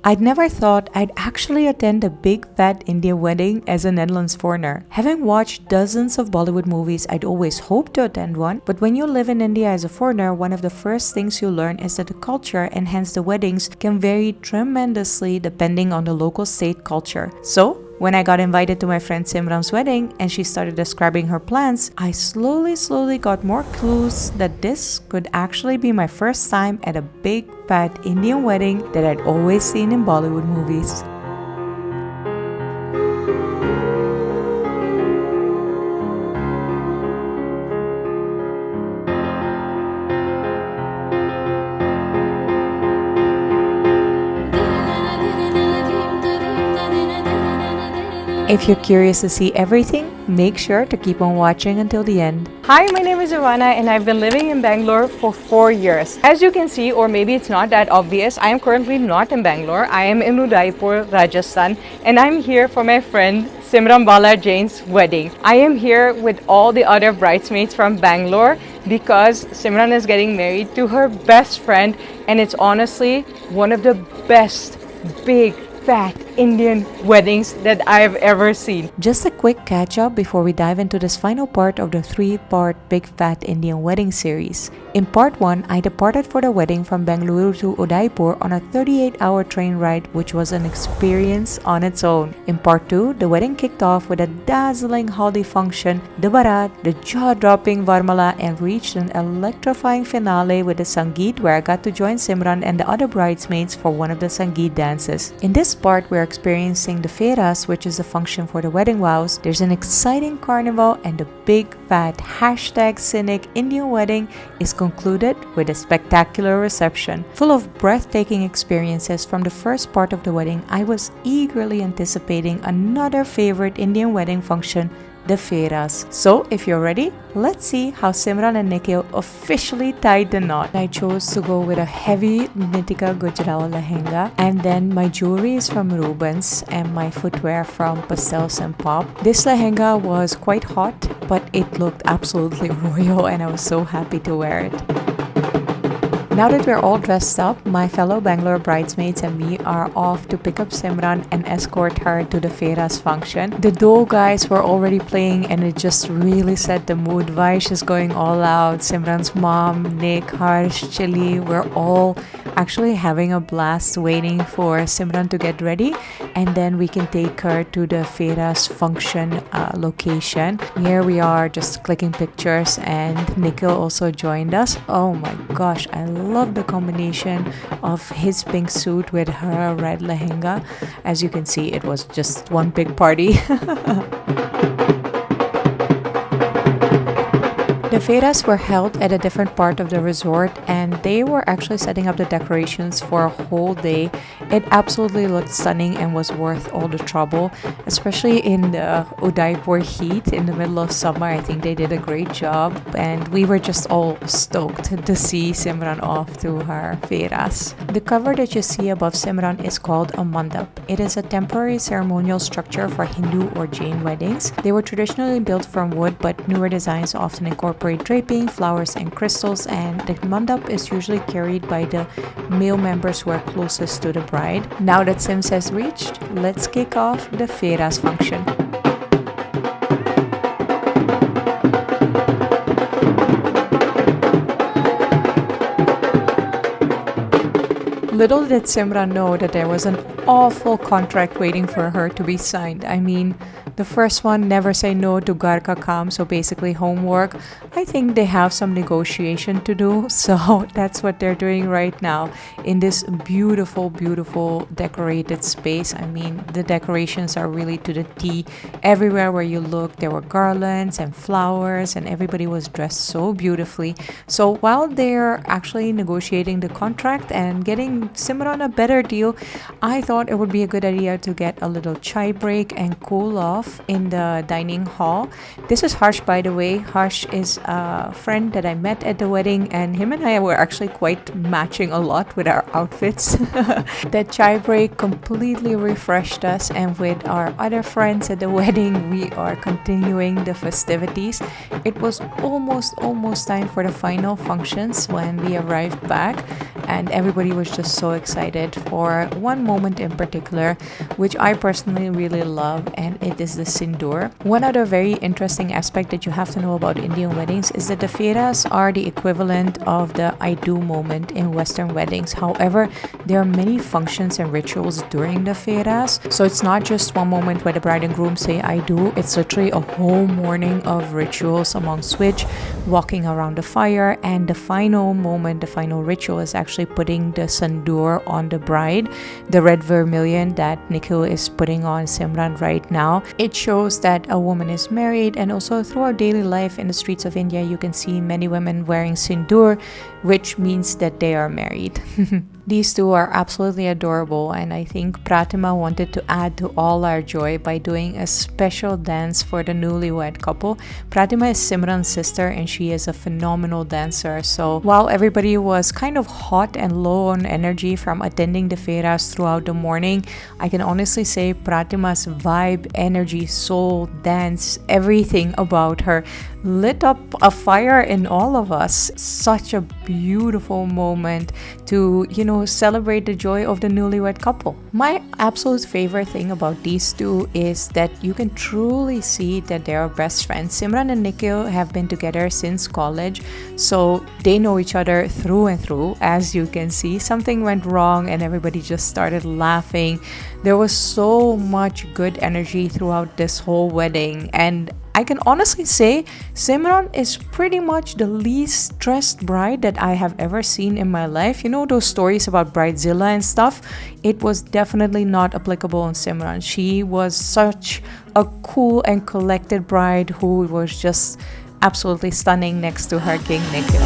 I'd never thought I'd actually attend a big fat Indian wedding as a Netherlands foreigner. Having watched dozens of Bollywood movies, I'd always hoped to attend one, but when you live in India as a foreigner, one of the first things you learn is that the culture and hence the weddings can vary tremendously depending on the local state culture. So, when I got invited to my friend Simran's wedding and she started describing her plans, I slowly got more clues that this could actually be my first time at a big fat Indian wedding that I'd always seen in Bollywood movies. If you're curious to see everything, make sure to keep on watching until the end. Hi, my name is Ivana and I've been living in Bangalore for 4 years. As you can see, or maybe it's not that obvious, I am currently not in Bangalore. I am in Udaipur, Rajasthan, and I'm here for my friend Simran Bala Jain's wedding. I am here with all the other bridesmaids from Bangalore because Simran is getting married to her best friend, and it's honestly one of the best big fat Indian weddings that I've ever seen. Just a quick catch up before we dive into this final part of the 3-part Big Fat Indian Wedding series. In part 1, I departed for the wedding from Bengaluru to Udaipur on a 38-hour train ride, which was an experience on its own. In part 2, the wedding kicked off with a dazzling haldi function, the barat, the jaw-dropping varmala, and reached an electrifying finale with the sangeet, where I got to join Simran and the other bridesmaids for one of the sangeet dances. In this part, we're experiencing the Feras, which is the function for the wedding vows. There's an exciting carnival, and the big fat #scenic Indian wedding is concluded with a spectacular reception. Full of breathtaking experiences from the first part of the wedding, I was eagerly anticipating another favorite Indian wedding function, the Feras. So, if you're ready, let's see how Simran and Nikhil officially tied the knot. I chose to go with a heavy Nitika Gujaral lehenga, and then my jewelry is from Rubens and my footwear from Pastels&Pop. This lehenga was quite hot, but it looked absolutely royal and I was so happy to wear it. Now that we're all dressed up, my fellow Bangalore bridesmaids and me are off to pick up Simran and escort her to the Feras function. The Dole guys were already playing and it just really set the mood. Vaish is going all out. Simran's mom, Nick, Harsh, Chili, we're all actually having a blast waiting for Simran to get ready, and then we can take her to the Feras function location. Here we are just clicking pictures, and Nikhil also joined us. Oh my gosh, I love the combination of his pink suit with her red lehenga. As you can see, it was just one big party. The Feras were held at a different part of the resort, and they were actually setting up the decorations for a whole day. It absolutely looked stunning and was worth all the trouble, especially in the Udaipur heat in the middle of summer. I think they did a great job, and we were just all stoked to see Simran off to her Feras. The cover that you see above Simran is called a mandap. It is a temporary ceremonial structure for Hindu or Jain weddings. They were traditionally built from wood, but newer designs often incorporate draping, flowers, and crystals, and the mandap is usually carried by the male members who are closest to the bride. Now that Sims has reached, let's kick off the Feras function. Little did Simran know that there was an awful contract waiting for her to be signed. I mean, the first one, never say no to Ghar Ka Kaam, so basically homework. I think they have some negotiation to do, so that's what they're doing right now in this beautiful decorated space. I mean, the decorations are really to the T. Everywhere where you look, there were garlands and flowers, and everybody was dressed so beautifully. So while they're actually negotiating the contract and getting Simran a better deal, I thought it would be a good idea to get a little chai break and cool off in the dining hall. This is Harsh, by the way. Harsh is a friend that I met at the wedding, and him and I were actually quite matching a lot with our outfits. That chai break completely refreshed us, and with our other friends at the wedding, we are continuing the festivities. It was almost time for the final functions when we arrived back. and everybody was just so excited for one moment in particular, which I personally really love, and it is the sindoor. One other very interesting aspect that you have to know about Indian weddings is that the Feras are the equivalent of the I do moment in Western weddings. However, there are many functions and rituals during the Feras, so it's not just one moment where the bride and groom say I do. It's literally a whole morning of rituals, amongst which walking around the fire, and the final moment, the final ritual is actually putting the sindoor on the bride, the red vermilion that Nikhil is putting on Simran right now. It shows that a woman is married, and also throughout daily life in the streets of India you can see many women wearing sindoor, which means that they are married. These two are absolutely adorable, and I think Pratima wanted to add to all our joy by doing a special dance for the newlywed couple. Pratima is Simran's sister, and she is a phenomenal dancer. So while everybody was kind of hot and low on energy from attending the Feras throughout the morning, I can honestly say Pratima's vibe, energy, soul, dance, everything about her lit up a fire in all of us. Such a beautiful moment to, celebrate the joy of the newlywed couple. My absolute favorite thing about these two is that you can truly see that they are best friends. Simran and Nikhil have been together since college, so they know each other through and through. As you can see, something went wrong and everybody just started laughing. There was so much good energy throughout this whole wedding, and I can honestly say Simran is pretty much the least stressed bride that I have ever seen in my life. You know those stories about Bridezilla and stuff? It was definitely not applicable on Simran. She was such a cool and collected bride who was just absolutely stunning next to her king Nikhil.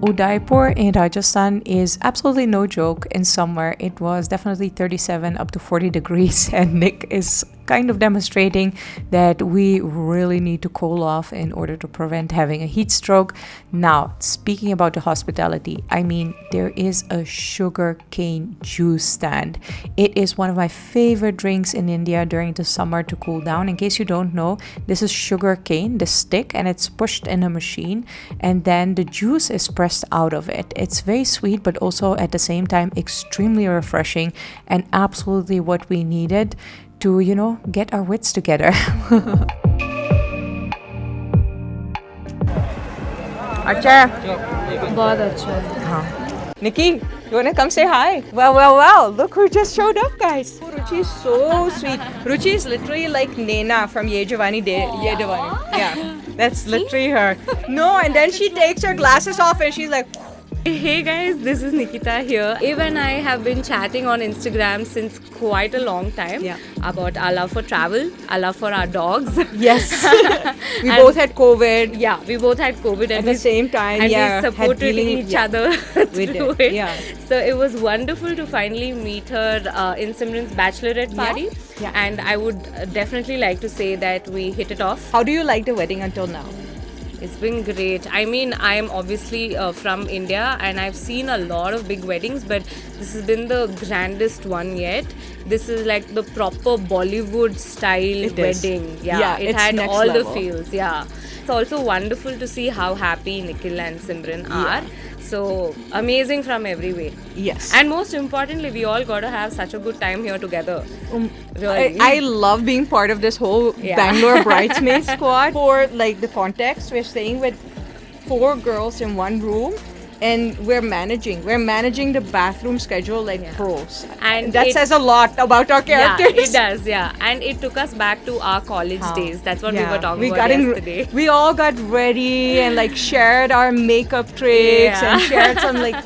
Udaipur in Rajasthan is absolutely no joke. In summer, it was definitely 37 up to 40 degrees, and Nick is kind of demonstrating that we really need to cool off in order to prevent having a heat stroke. Now, speaking about the hospitality, I mean, there is a sugar cane juice stand. It is one of my favorite drinks in India during the summer to cool down. In case you don't know, this is sugar cane, the stick, and it's pushed in a machine, and then the juice is pressed out of it. It's very sweet, but also at the same time extremely refreshing, and absolutely what we needed to, get our wits together. अच्छा बहुत अच्छा है. Nikki, you wanna come say hi? Well, look who just showed up, guys. Ruchi is so sweet. Ruchi is literally like Nena from Ye Jawani Ye Diwani. Yeah, that's literally her. No, and then she takes her glasses off and she's like, Hey guys, this is Nikita here. Eve and I have been chatting on Instagram since quite a long time about our love for travel, our love for our dogs. yes. We both had COVID. Yeah, we both had COVID at the same time. And we supported each other through it. Yeah. So it was wonderful to finally meet her in Simran's bachelorette party. Yeah. And I would definitely like to say that we hit it off. How do you like the wedding until now? It's been great. I mean, I am obviously from India and I've seen a lot of big weddings, but this has been the grandest one yet. This is like the proper Bollywood style wedding. Yeah, it had all level. The feels. Yeah. It's also wonderful to see how happy Nikhil and Simran are. So amazing from every way. Yes. And most importantly, we all got to have such a good time here together. Really. I love being part of this whole Bangalore bridesmaid squad. For like the context, we're staying with 4 girls in one room, and we're managing the bathroom schedule like pros, and that says a lot about our characters. Yeah, it does. Yeah, and it took us back to our college days. That's what we were talking about yesterday. We all got ready and like shared our makeup tricks and shared some like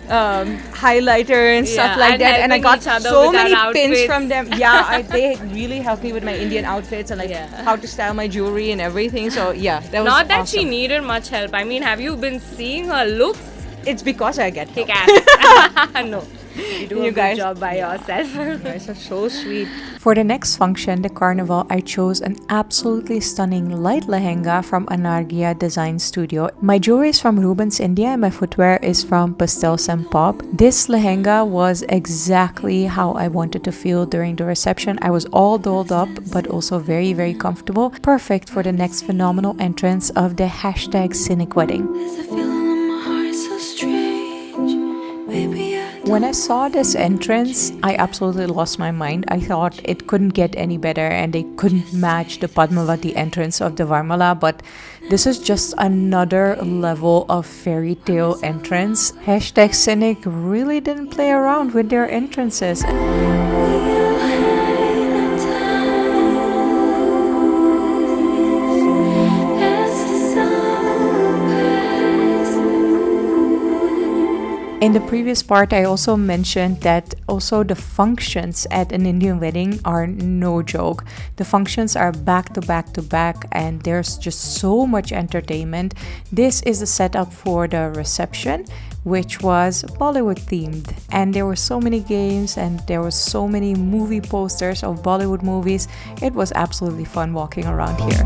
highlighter and stuff like that, and I got so many pins from them. They really helped me with my Indian outfits and like how to style my jewelry and everything. So that was not that awesome. She needed much help. I mean, have you been seeing her looks? It's because I get kick ass. No, you do a good job by yourself. You guys are so sweet. For the next function, the Carnival, I chose an absolutely stunning light lehenga from Anarghya Design Studio. My jewelry is from Rubens, India, and my footwear is from Pastels&Pop. This lehenga was exactly how I wanted to feel during the reception. I was all dolled up, but also very, very comfortable. Perfect for the next phenomenal entrance of the #Scenic Wedding. When I saw this entrance, I absolutely lost my mind. I thought it couldn't get any better and they couldn't match the Padmavati entrance of the Varmala, but this is just another level of fairy tale entrance. #Scenic really didn't play around with their entrances. In the previous part, I also mentioned that also the functions at an Indian wedding are no joke. The functions are back to back to back and there's just so much entertainment. This is the setup for the reception, which was Bollywood themed. And there were so many games and there were so many movie posters of Bollywood movies. It was absolutely fun walking around here.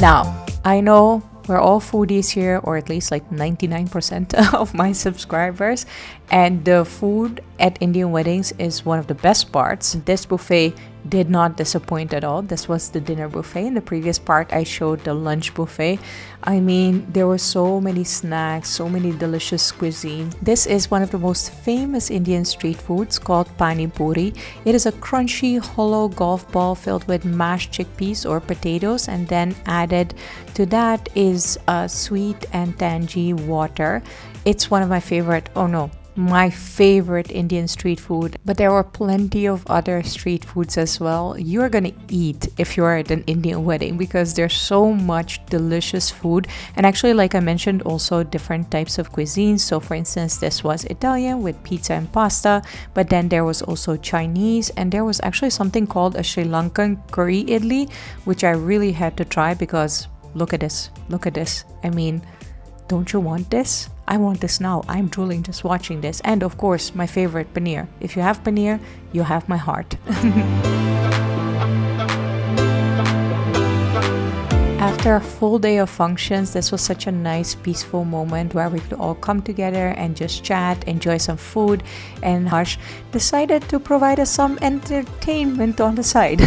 Now, I know we're all foodies here, or at least like 99% of my subscribers, and the food at Indian weddings is one of the best parts. This buffet did not disappoint at all. This was the dinner buffet. In the previous part, I showed the lunch buffet. I mean, there were so many snacks, so many delicious cuisine. This is one of the most famous Indian street foods called pani puri. It is a crunchy, hollow golf ball filled with mashed chickpeas or potatoes, and then added to that is sweet and tangy water. It's one of my favorite, my favorite Indian street food, but there were plenty of other street foods as well. You're gonna eat if you're at an Indian wedding because there's so much delicious food, and actually, like I mentioned, also different types of cuisines. So for instance, this was Italian with pizza and pasta, but then there was also Chinese, and there was actually something called a Sri Lankan curry idli, which I really had to try because look at this. I mean, don't you want this? I want this now. I'm drooling just watching this. And of course, my favorite, paneer. If you have paneer, you have my heart. After a full day of functions, this was such a nice, peaceful moment where we could all come together and just chat, enjoy some food, and Harsh decided to provide us some entertainment on the side.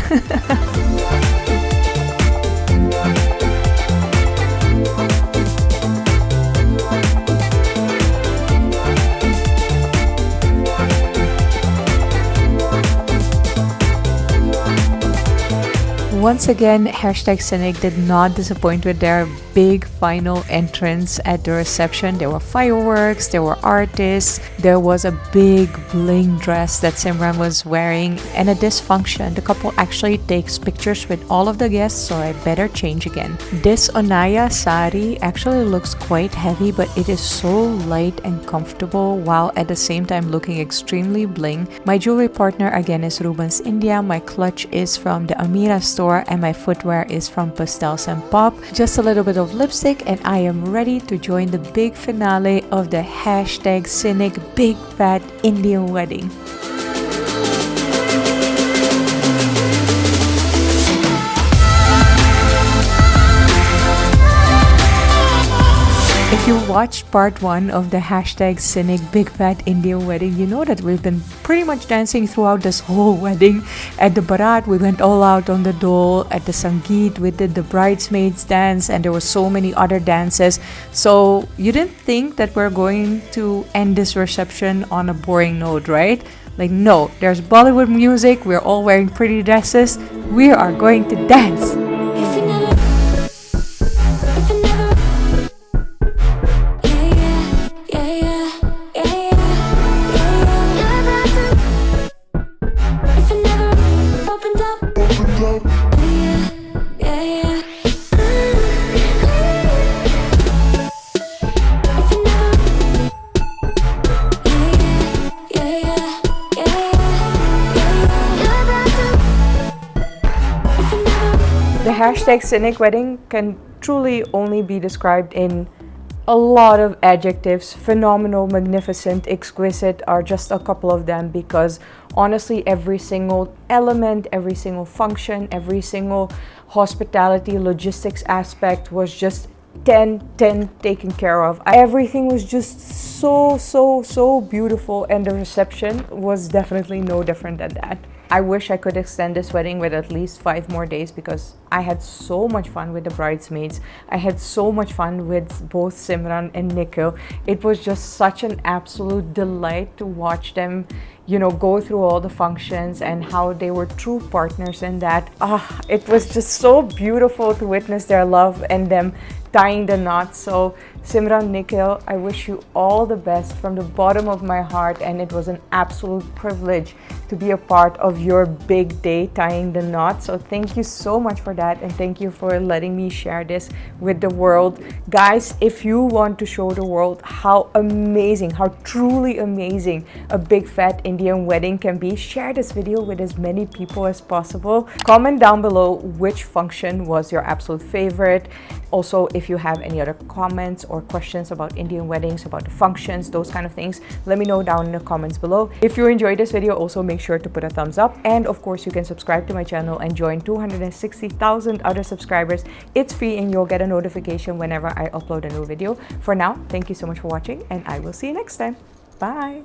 Once again, #Scenic did not disappoint with their big final entrance at the reception. There were fireworks, there were artists, there was a big bling dress that Simran was wearing, and at this function, the couple actually takes pictures with all of the guests, so I better change again. This Onaya saree actually looks quite heavy, but it is so light and comfortable while at the same time looking extremely bling. My jewelry partner again is Rubens, India. My clutch is from the Amyra store and my footwear is from Pastels&Pop. Just a little bit of lipstick and I am ready to join the big finale of the #Scenic Big Fat Indian Wedding. If you watched part 1 of the #Scenic Big Fat Indian Wedding, you know that we've been pretty much dancing throughout this whole wedding. At the Barat, we went all out on the dole. At the Sangeet, we did the bridesmaids dance, and there were so many other dances. So you didn't think that we're going to end this reception on a boring note, right? Like, no, there's Bollywood music, we're all wearing pretty dresses, we are going to dance. The #Scenic Wedding can truly only be described in A lot of adjectives. Phenomenal, magnificent, exquisite are just a couple of them, because honestly every single element, every single function, every single hospitality logistics aspect was just 10 taken care of. Everything was just so beautiful, and the reception was definitely no different than that. I wish I could extend this wedding with at least 5 more days, because I had so much fun with the bridesmaids. I had so much fun with both Simran and Nikhil. It was just such an absolute delight to watch them, you know, go through all the functions and how they were true partners in that. It was just so beautiful to witness their love and them tying the knots. So Simran, Nikhil, I wish you all the best from the bottom of my heart, and it was an absolute privilege to be a part of your big day tying the knot. So thank you so much for that, and thank you for letting me share this with the world. Guys, if you want to show the world how amazing, how truly amazing a big fat Indian wedding can be, share this video with as many people as possible. Comment down below which function was your absolute favorite. Also, if you have any other comments or questions about Indian weddings, about the functions, those kind of things, let me know down in the comments below. If you enjoyed this video, also make sure to put a thumbs up, and of course you can subscribe to my channel and join 260,000 other subscribers. It's free and you'll get a notification whenever I upload a new video. For now, thank you so much for watching, and I will see you next time. Bye.